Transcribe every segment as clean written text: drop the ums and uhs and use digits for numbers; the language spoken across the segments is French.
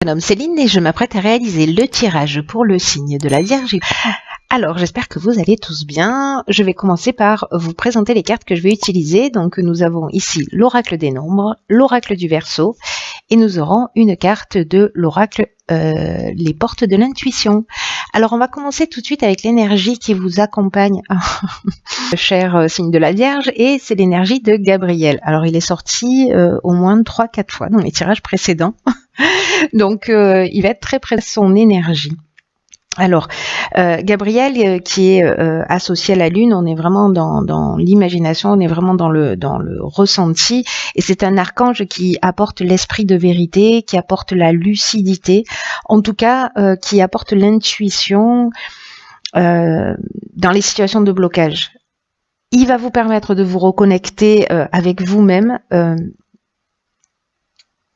Je me nomme Céline et je m'apprête à réaliser le tirage pour le signe de la Vierge. Alors, j'espère que vous allez tous bien. Je vais commencer par vous présenter les cartes que je vais utiliser. Donc, nous avons ici l'oracle des nombres, l'oracle du Verseau, et nous aurons une carte de l'oracle les portes de l'intuition. Alors, on va commencer tout de suite avec l'énergie qui vous accompagne, cher signe de la Vierge, et c'est l'énergie de Gabriel. Alors, il est sorti au moins 3-4 fois dans les tirages précédents. Donc, il va être très près de son énergie. Alors, Gabriel, qui est associé à la Lune, on est vraiment dans l'imagination, on est vraiment dans le ressenti, et c'est un archange qui apporte l'esprit de vérité, qui apporte la lucidité, en tout cas, qui apporte l'intuition dans les situations de blocage. Il va vous permettre de vous reconnecter avec vous-même,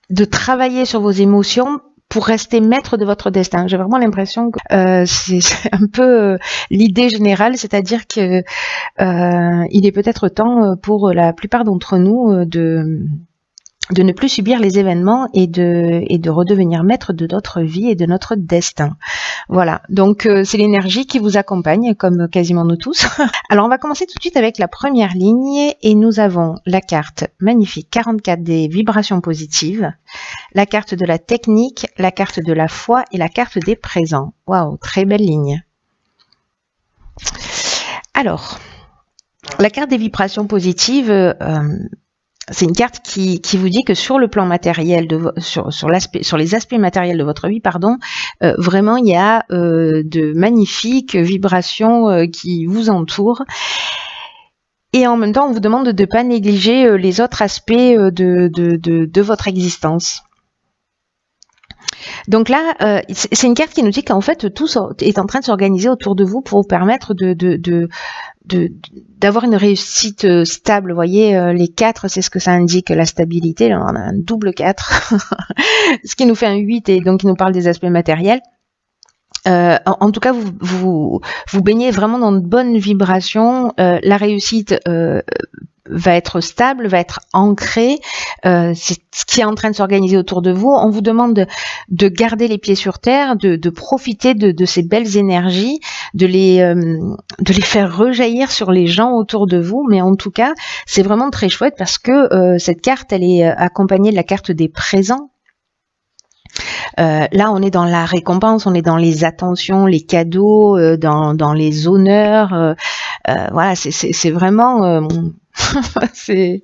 de travailler sur vos émotions pour rester maître de votre destin. J'ai vraiment l'impression que c'est un peu l'idée générale, c'est-à-dire que il est peut-être temps pour la plupart d'entre nous de ne plus subir les événements et de redevenir maître de notre vie et de notre destin. Voilà, donc c'est l'énergie qui vous accompagne, comme quasiment nous tous. Alors on va commencer tout de suite avec la première ligne, et nous avons la carte magnifique 44 des vibrations positives, la carte de la technique, la carte de la foi et la carte des présents. Waouh, très belle ligne. Alors, la carte des vibrations positives, c'est une carte qui vous dit que sur le plan matériel, sur les aspects matériels de votre vie, vraiment il y a de magnifiques vibrations qui vous entourent. Et en même temps, on vous demande de ne pas négliger les autres aspects de votre existence. Donc là, c'est une carte qui nous dit qu'en fait, tout est en train de s'organiser autour de vous pour vous permettre d'avoir une réussite stable. Vous voyez, les 4, c'est ce que ça indique, la stabilité. Là, on a un double 4, ce qui nous fait un 8 et donc qui nous parle des aspects matériels. En tout cas, vous baignez vraiment dans de bonnes vibrations. La réussite va être stable, va être ancrée. C'est ce qui est en train de s'organiser autour de vous. On vous demande de garder les pieds sur terre, de profiter de ces belles énergies, de les faire rejaillir sur les gens autour de vous. Mais en tout cas, c'est vraiment très chouette parce que cette carte, elle est accompagnée de la carte des présents. Là, on est dans la récompense, on est dans les attentions, les cadeaux, dans les honneurs. Voilà, c'est vraiment, c'est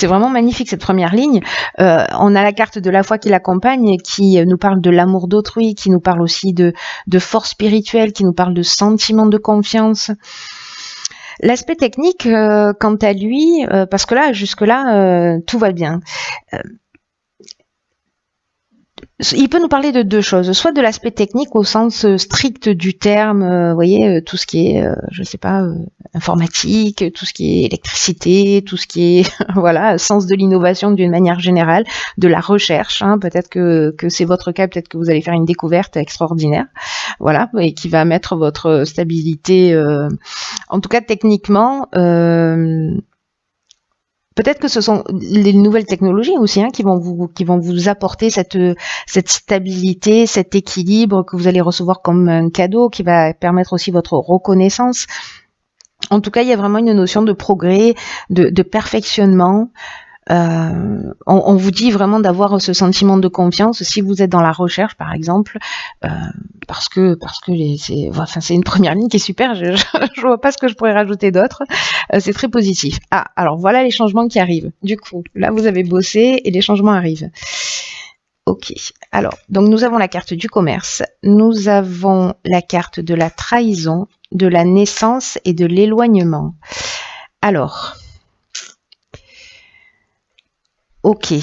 vraiment magnifique cette première ligne. On a la carte de la foi qui l'accompagne, qui nous parle de l'amour d'autrui, qui nous parle aussi de force spirituelle, qui nous parle de sentiment de confiance. L'aspect technique, quant à lui, parce que là, jusque-là, tout va bien. Il peut nous parler de deux choses, soit de l'aspect technique au sens strict du terme, vous voyez, tout ce qui est, je sais pas, informatique, tout ce qui est électricité, tout ce qui est, voilà, sens de l'innovation d'une manière générale, de la recherche, hein, peut-être que c'est votre cas, peut-être que vous allez faire une découverte extraordinaire, voilà, et qui va mettre votre stabilité, en tout cas techniquement, peut-être que ce sont les nouvelles technologies aussi, hein, qui vont vous apporter cette stabilité, cet équilibre que vous allez recevoir comme un cadeau, qui va permettre aussi votre reconnaissance. En tout cas, il y a vraiment une notion de progrès, de perfectionnement. On vous dit vraiment d'avoir ce sentiment de confiance si vous êtes dans la recherche, par exemple, parce que c'est une première ligne qui est super. Je vois pas ce que je pourrais rajouter d'autre. C'est très positif. Ah, alors voilà les changements qui arrivent. Du coup, là vous avez bossé et les changements arrivent. Ok. Alors, donc nous avons la carte du commerce, nous avons la carte de la trahison, de la naissance et de l'éloignement. Alors. Ok.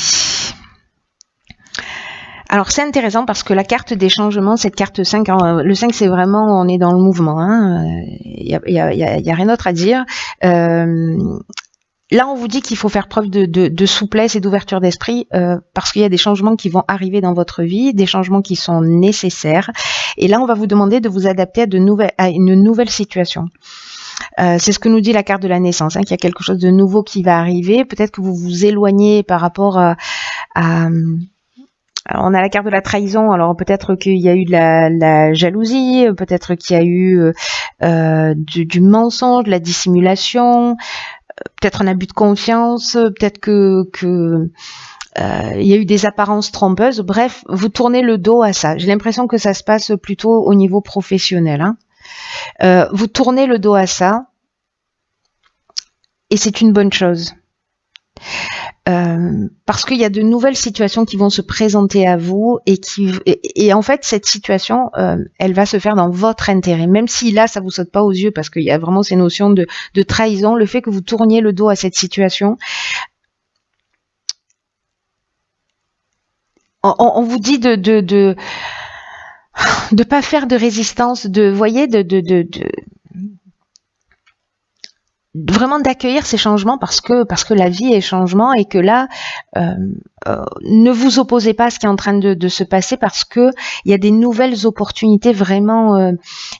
Alors c'est intéressant parce que la carte des changements, cette carte 5, le 5 c'est vraiment, on est dans le mouvement, hein, y a rien d'autre à dire. Là on vous dit qu'il faut faire preuve de souplesse et d'ouverture d'esprit parce qu'il y a des changements qui vont arriver dans votre vie, des changements qui sont nécessaires. Et là on va vous demander de vous adapter à une nouvelle situation. C'est ce que nous dit la carte de la naissance, hein, qu'il y a quelque chose de nouveau qui va arriver. Peut-être que vous vous éloignez par rapport Alors, on a la carte de la trahison, alors peut-être qu'il y a eu de la jalousie, peut-être qu'il y a eu du mensonge, de la dissimulation, peut-être un abus de confiance, peut-être que il y a eu des apparences trompeuses. Bref, vous tournez le dos à ça. J'ai l'impression que ça se passe plutôt au niveau professionnel. Vous tournez le dos à ça et c'est une bonne chose. Parce qu'il y a de nouvelles situations qui vont se présenter à vous et en fait cette situation elle va se faire dans votre intérêt, même si là ça vous saute pas aux yeux parce qu'il y a vraiment ces notions de trahison. Le fait que vous tourniez le dos à cette situation, on vous dit de pas faire de résistance, voyez, vraiment d'accueillir ces changements parce que la vie est changement et que là ne vous opposez pas à ce qui est en train de se passer parce que il y a des nouvelles opportunités vraiment,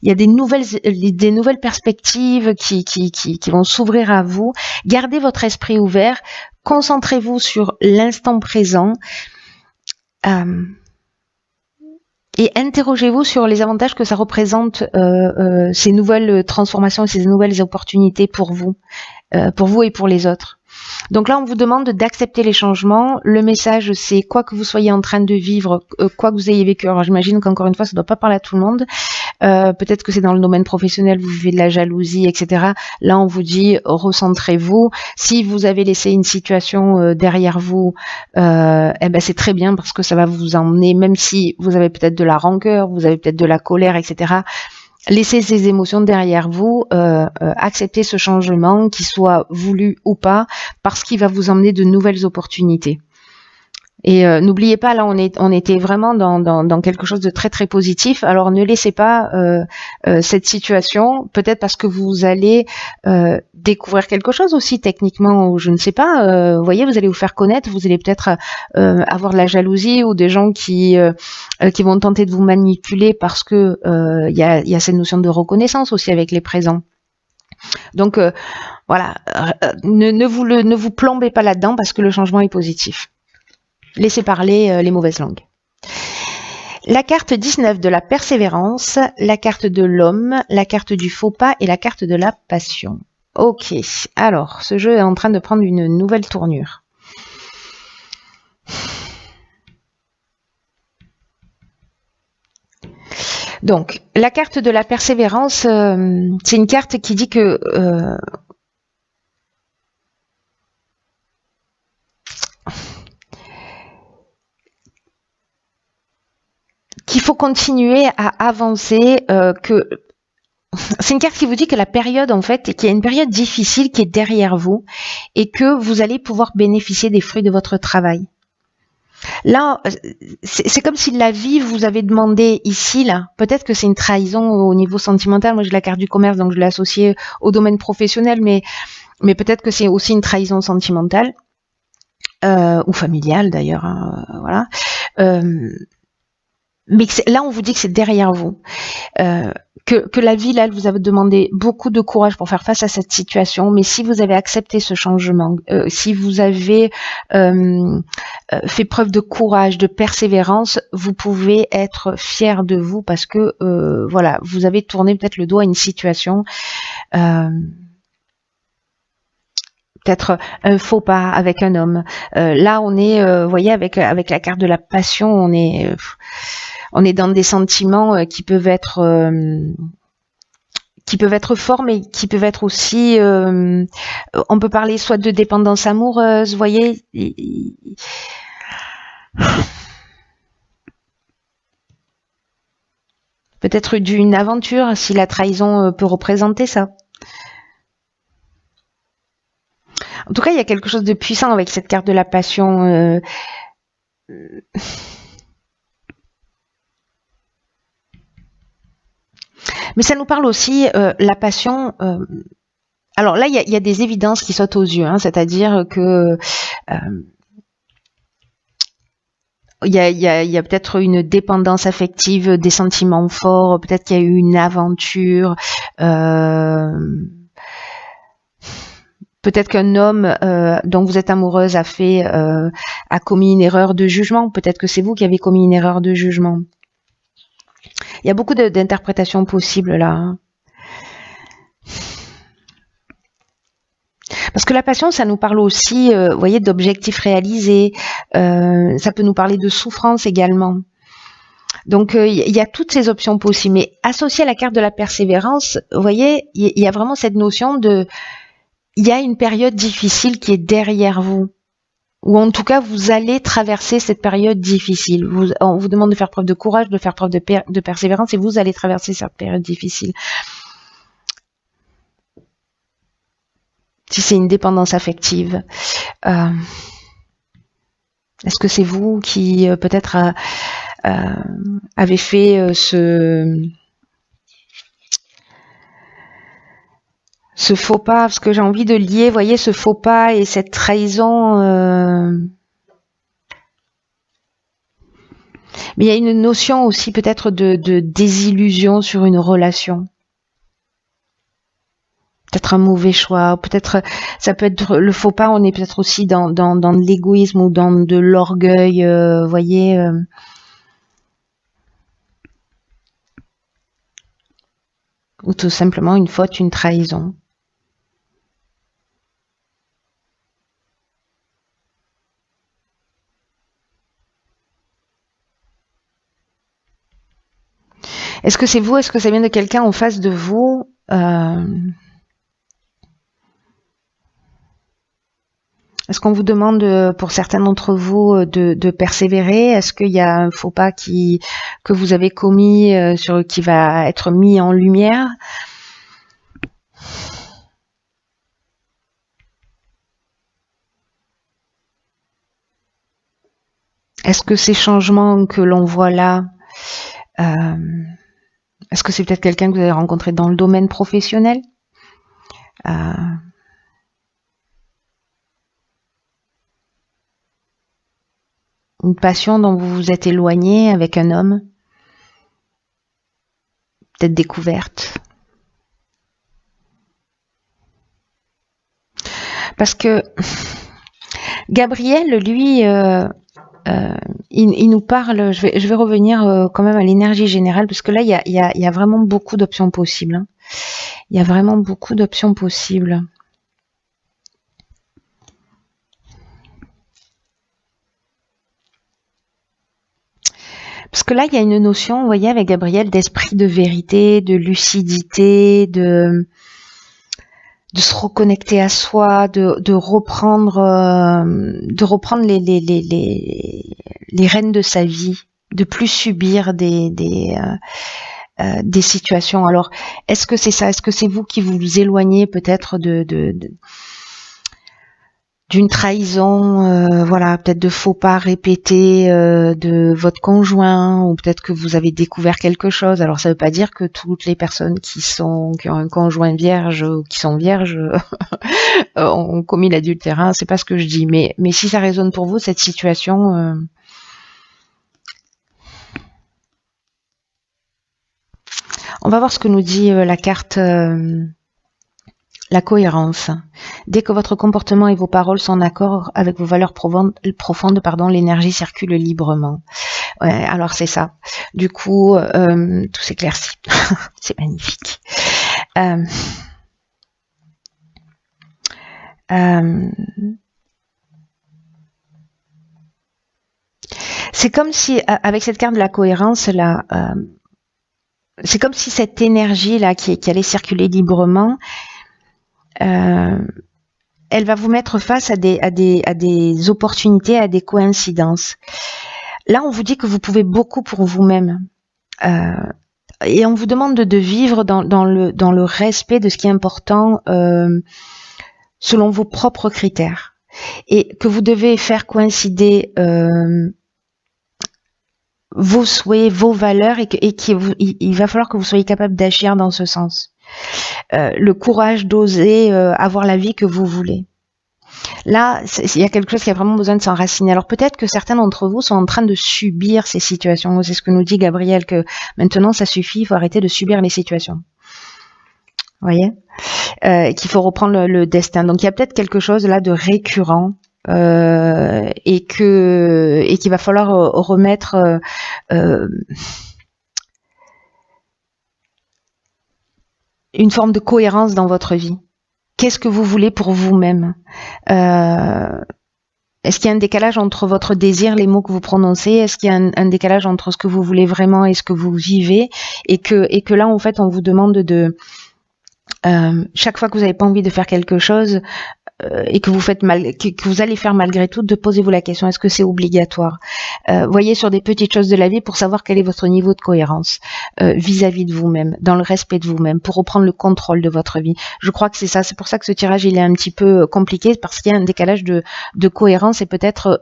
il y a des nouvelles perspectives qui vont s'ouvrir à vous. Gardez votre esprit ouvert, concentrez-vous sur l'instant présent. Et interrogez-vous sur les avantages que ça représente, ces nouvelles transformations, ces nouvelles opportunités pour vous et pour les autres. Donc là, on vous demande d'accepter les changements. Le message, c'est quoi que vous soyez en train de vivre, quoi que vous ayez vécu. Alors j'imagine qu'encore une fois, ça ne doit pas parler à tout le monde. Peut-être que c'est dans le domaine professionnel, vous vivez de la jalousie, etc. Là, on vous dit, recentrez-vous. Si vous avez laissé une situation derrière vous, c'est très bien parce que ça va vous emmener, même si vous avez peut-être de la rancœur, vous avez peut-être de la colère, etc. Laissez ces émotions derrière vous, acceptez ce changement, qu'il soit voulu ou pas, parce qu'il va vous emmener de nouvelles opportunités. Et n'oubliez pas, là on était vraiment dans quelque chose de très très positif. Alors ne laissez pas cette situation, peut-être parce que vous allez découvrir quelque chose aussi techniquement, ou je ne sais pas. Vous voyez, vous allez vous faire connaître, vous allez peut-être avoir de la jalousie ou des gens qui vont tenter de vous manipuler parce que il y a cette notion de reconnaissance aussi avec les présents. Donc voilà, ne vous plombez pas là-dedans parce que le changement est positif. Laissez parler les mauvaises langues. La carte 19 de la persévérance, la carte de l'homme, la carte du faux pas et la carte de la passion. Ok, alors ce jeu est en train de prendre une nouvelle tournure. Donc, la carte de la persévérance, c'est une carte qui dit que qu'il faut continuer à avancer, que c'est une carte qui vous dit que la période, en fait, qu'il y a une période difficile qui est derrière vous et que vous allez pouvoir bénéficier des fruits de votre travail. Là, c'est comme si la vie vous avait demandé ici, là, peut-être que c'est une trahison au niveau sentimental. Moi, j'ai la carte du commerce, donc je l'ai associée au domaine professionnel, mais peut-être que c'est aussi une trahison sentimentale, ou familiale d'ailleurs, hein, voilà. Mais là, on vous dit que c'est derrière vous, que la vie, là, elle vous a demandé beaucoup de courage pour faire face à cette situation. Mais si vous avez accepté ce changement, si vous avez fait preuve de courage, de persévérance, vous pouvez être fier de vous parce que voilà, vous avez tourné peut-être le dos à une situation. Peut-être un faux pas avec un homme. Là, on est, vous voyez, avec la carte de la passion, on est dans des sentiments qui peuvent être forts, mais qui peuvent être aussi, on peut parler soit de dépendance amoureuse, vous voyez. Peut-être d'une aventure, si la trahison peut représenter ça. En tout cas, il y a quelque chose de puissant avec cette carte de la passion. Mais ça nous parle aussi, la passion. Alors là, il y a des évidences qui sautent aux yeux, hein, c'est-à-dire que il y a peut-être une dépendance affective, des sentiments forts, peut-être qu'il y a eu une aventure. Peut-être qu'un homme dont vous êtes amoureuse a commis une erreur de jugement. Peut-être que c'est vous qui avez commis une erreur de jugement. Il y a beaucoup d'interprétations possibles là. Hein. Parce que la passion, ça nous parle aussi, vous voyez, d'objectifs réalisés. Ça peut nous parler de souffrance également. Donc, il y a toutes ces options possibles. Mais associé à la carte de la persévérance, vous voyez, il y a vraiment cette notion de... Il y a une période difficile qui est derrière vous. Ou en tout cas, vous allez traverser cette période difficile. On vous demande de faire preuve de courage, de faire preuve de persévérance, et vous allez traverser cette période difficile. Si c'est une dépendance affective, est-ce que c'est vous qui peut-être avez fait ce faux pas, parce que j'ai envie de lier, vous voyez, ce faux pas et cette trahison. Mais il y a une notion aussi peut-être de désillusion sur une relation. Peut-être un mauvais choix, peut-être ça peut être le faux pas, on est peut-être aussi dans de l'égoïsme ou dans de l'orgueil, vous voyez. Ou tout simplement une faute, une trahison. Est-ce que c'est vous? Est-ce que ça vient de quelqu'un en face de vous? Est-ce qu'on vous demande, pour certains d'entre vous, de persévérer? Est-ce qu'il y a un faux pas que vous avez commis qui va être mis en lumière? Est-ce que ces changements que l'on voit là, est-ce que c'est peut-être quelqu'un que vous avez rencontré dans le domaine professionnel? Une passion dont vous vous êtes éloigné avec un homme? Peut-être découverte? Parce que Gabriel, lui, il nous parle, je vais revenir quand même à l'énergie générale, parce que là, il y a vraiment beaucoup d'options possibles. Hein. Il y a vraiment beaucoup d'options possibles. Parce que là, il y a une notion, vous voyez, avec Gabriel, d'esprit de vérité, de lucidité, de se reconnecter à soi, de reprendre les rênes de sa vie, de plus subir des situations. Alors, est-ce que c'est ça? Est-ce que c'est vous qui vous éloignez peut-être d'une trahison, voilà, peut-être de faux pas répétés de votre conjoint, ou peut-être que vous avez découvert quelque chose. Alors ça veut pas dire que toutes les personnes qui ont un conjoint vierge ou qui sont vierges ont commis l'adultère, hein, c'est pas ce que je dis, mais si ça résonne pour vous cette situation, on va voir ce que nous dit la carte. La cohérence. Dès que votre comportement et vos paroles sont en accord avec vos valeurs profondes, l'énergie circule librement. Ouais, alors c'est ça. Du coup, tout s'éclaircit. C'est magnifique. C'est comme si, avec cette carte de la cohérence, là, c'est comme si cette énergie là qui allait circuler librement, elle va vous mettre face à des opportunités, à des coïncidences. Là, on vous dit que vous pouvez beaucoup pour vous-même. Et on vous demande de vivre dans le respect de ce qui est important selon vos propres critères. Et que vous devez faire coïncider vos souhaits, vos valeurs, il va falloir que vous soyez capable d'agir dans ce sens. Le courage d'oser avoir la vie que vous voulez. Là, il y a quelque chose qui a vraiment besoin de s'enraciner. Alors peut-être que certains d'entre vous sont en train de subir ces situations. C'est ce que nous dit Gabriel, que maintenant ça suffit, il faut arrêter de subir les situations. voyez, qu'il faut reprendre le destin. Donc il y a peut-être quelque chose là de récurrent et qu'il va falloir remettre une forme de cohérence dans votre vie. Qu'est-ce que vous voulez pour vous-même? Est-ce qu'il y a un décalage entre votre désir, les mots que vous prononcez? Est-ce qu'il y a un décalage entre ce que vous voulez vraiment et ce que vous vivez? Et que là, en fait, on vous demande de... chaque fois que vous n'avez pas envie de faire quelque chose et que vous allez faire malgré tout, de posez-vous la question, est-ce que c'est obligatoire? Voyez sur des petites choses de la vie pour savoir quel est votre niveau de cohérence vis-à-vis de vous-même, dans le respect de vous-même, pour reprendre le contrôle de votre vie. Je crois que c'est ça, c'est pour ça que ce tirage il est un petit peu compliqué, parce qu'il y a un décalage de cohérence et peut-être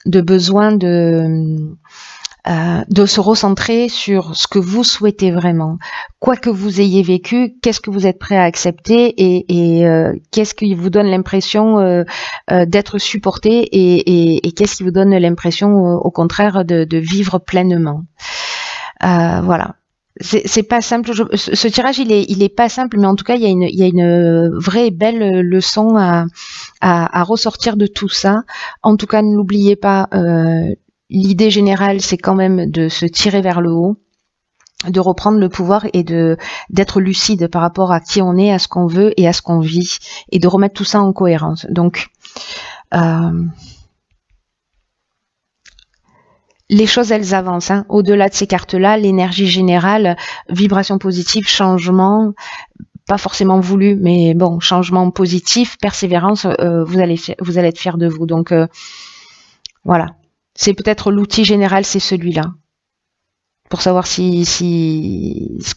de besoin de se recentrer sur ce que vous souhaitez vraiment. Quoi que vous ayez vécu, qu'est-ce que vous êtes prêt à accepter et qu'est-ce qui vous donne l'impression d'être supporté et qu'est-ce qui vous donne l'impression au contraire de vivre pleinement. Voilà. C'est pas simple. Ce tirage il est pas simple, mais en tout cas il y a une vraie belle leçon à ressortir de tout ça. En tout cas, ne l'oubliez pas. L'idée générale, c'est quand même de se tirer vers le haut, de reprendre le pouvoir et d'être lucide par rapport à qui on est, à ce qu'on veut et à ce qu'on vit, et de remettre tout ça en cohérence. Donc, les choses, elles avancent. Hein. Au-delà de ces cartes-là, l'énergie générale, vibration positive, changement, pas forcément voulu, mais bon, changement positif, persévérance, vous allez être fiers de vous. Donc, voilà. C'est peut-être l'outil général, c'est celui-là, pour savoir si ce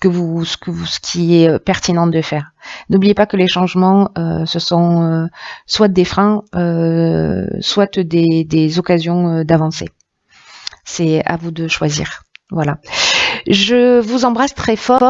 qui est pertinent de faire. N'oubliez pas que les changements, ce sont soit des freins, soit des occasions d'avancer. C'est à vous de choisir. Voilà. Je vous embrasse très fort.